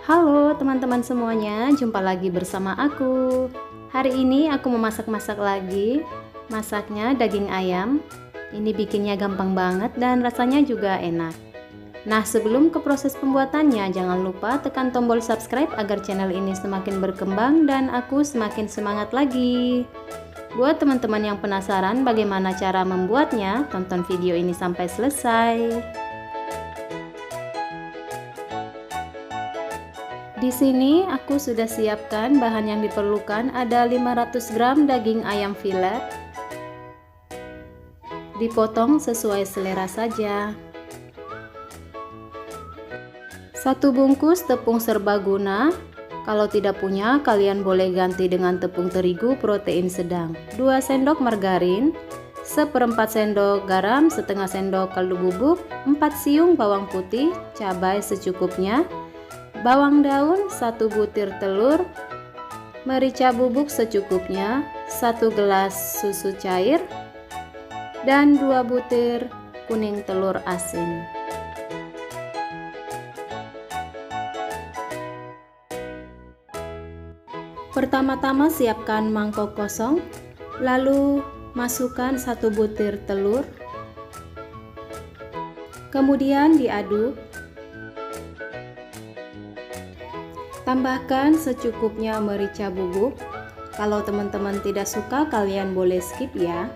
Halo teman-teman semuanya, jumpa lagi bersama aku. Hari ini aku memasak-masak lagi. Masaknya daging ayam. Ini bikinnya gampang banget dan rasanya juga enak. Nah, sebelum ke proses pembuatannya, jangan lupa tekan tombol subscribe agar channel ini semakin berkembang dan aku semakin semangat lagi. Buat teman-teman yang penasaran bagaimana cara membuatnya, tonton video ini sampai selesai. Di sini aku sudah siapkan bahan yang diperlukan, ada 500 gram daging ayam filet. Dipotong sesuai selera saja. 1 bungkus tepung serbaguna. Kalau tidak punya, kalian boleh ganti dengan tepung terigu protein sedang. 2 sendok margarin, 1/4 sendok garam, setengah sendok kaldu bubuk, 4 siung bawang putih, cabai secukupnya, bawang daun, 1 butir telur, merica bubuk secukupnya, 1 gelas susu cair, dan 2 butir kuning telur asin. Pertama-tama siapkan mangkok kosong, lalu masukkan 1 butir telur, kemudian diaduk. Tambahkan secukupnya merica bubuk. Kalau teman-teman tidak suka, kalian boleh skip ya.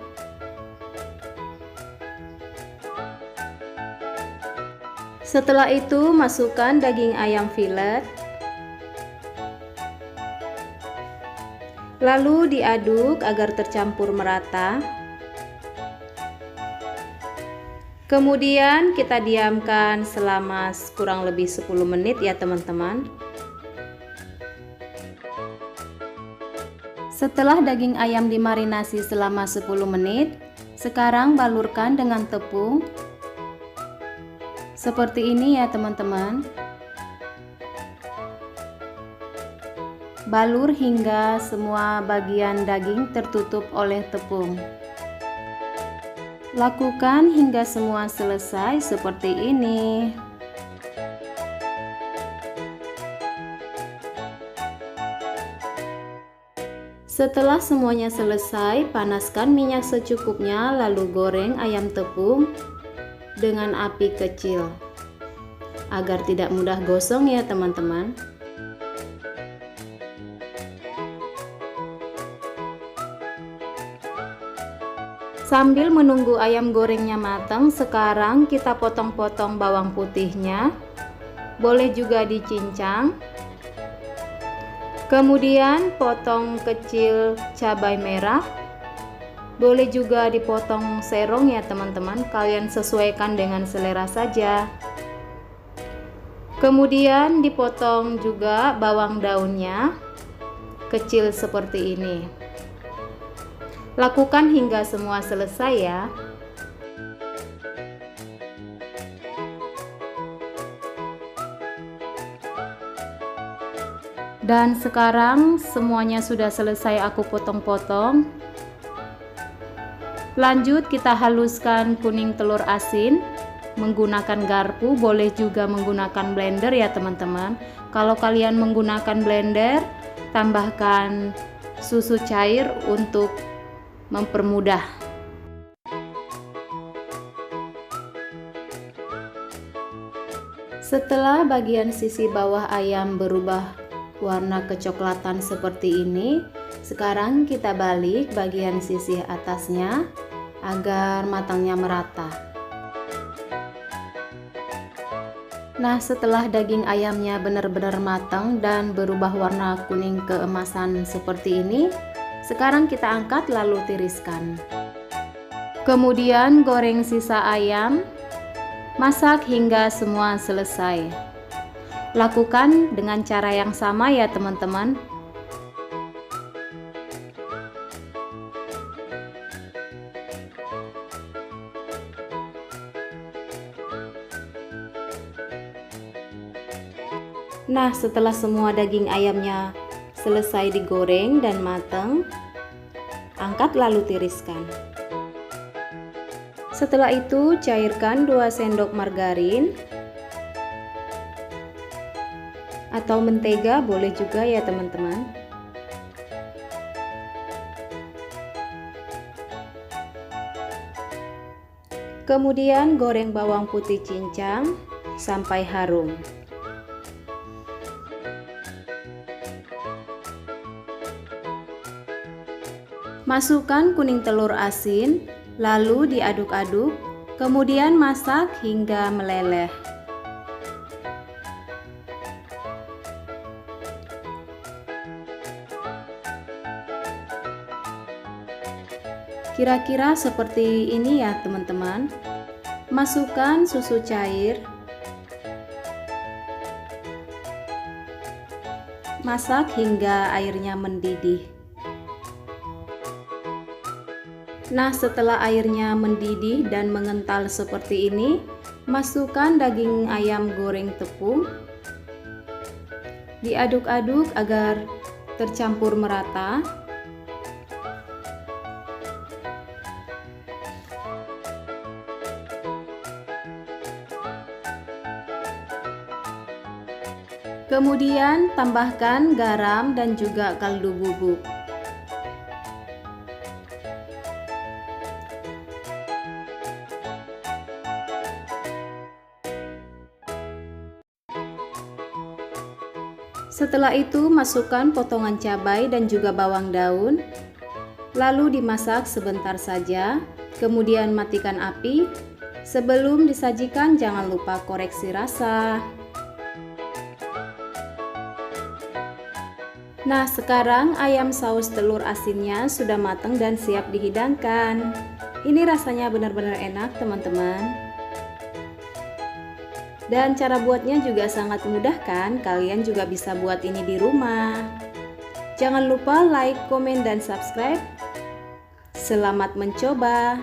Setelah itu, masukkan daging ayam filet. Lalu diaduk agar tercampur merata. Kemudian kita diamkan selama kurang lebih 10 menit ya teman-teman. Setelah daging ayam dimarinasi selama 10 menit, sekarang balurkan dengan tepung. Seperti ini ya teman-teman. Balur hingga semua bagian daging tertutup oleh tepung. Lakukan hingga semua selesai seperti ini. Setelah semuanya selesai, panaskan minyak secukupnya, lalu goreng ayam tepung dengan api kecil agar tidak mudah gosong ya teman-teman. Sambil menunggu ayam gorengnya matang, sekarang kita potong-potong bawang putihnya. Boleh juga dicincang. Kemudian potong kecil cabai merah. Boleh juga dipotong serong ya teman-teman, kalian sesuaikan dengan selera saja. Kemudian dipotong juga bawang daunnya kecil seperti ini. Lakukan hingga semua selesai ya. Dan sekarang semuanya sudah selesai aku potong-potong. Lanjut kita haluskan kuning telur asin menggunakan garpu, boleh juga menggunakan blender ya teman-teman. Kalau kalian menggunakan blender, tambahkan susu cair untuk mempermudah. Setelah bagian sisi bawah ayam berubah warna kecoklatan seperti ini, sekarang kita balik bagian sisi atasnya agar matangnya merata. Nah, setelah daging ayamnya benar-benar matang dan berubah warna kuning keemasan seperti ini, sekarang kita angkat lalu tiriskan. Kemudian goreng sisa ayam, masak hingga semua selesai. Lakukan dengan cara yang sama ya teman-teman. Nah, setelah semua daging ayamnya selesai digoreng dan matang, angkat lalu tiriskan. Setelah itu cairkan 2 sendok margarin. atau mentega boleh juga ya teman-teman. Kemudian goreng bawang putih cincang sampai harum. Masukkan kuning telur asin, lalu diaduk-aduk, kemudian masak hingga meleleh. Kira-kira seperti ini ya teman-teman. Masukkan susu cair. Masak hingga airnya mendidih. Nah, setelah airnya mendidih dan mengental seperti ini, masukkan daging ayam goreng tepung. Diaduk-aduk agar tercampur merata. Kemudian tambahkan garam dan juga kaldu bubuk. Setelah itu masukkan potongan cabai dan juga bawang daun. Lalu dimasak sebentar saja, kemudian matikan api. Sebelum disajikan jangan lupa koreksi rasa. Nah, sekarang ayam saus telur asinnya sudah matang dan siap dihidangkan. Ini rasanya benar-benar enak teman-teman. Dan cara buatnya juga sangat mudah kan? Kalian juga bisa buat ini di rumah. Jangan lupa like, komen, dan subscribe. Selamat mencoba.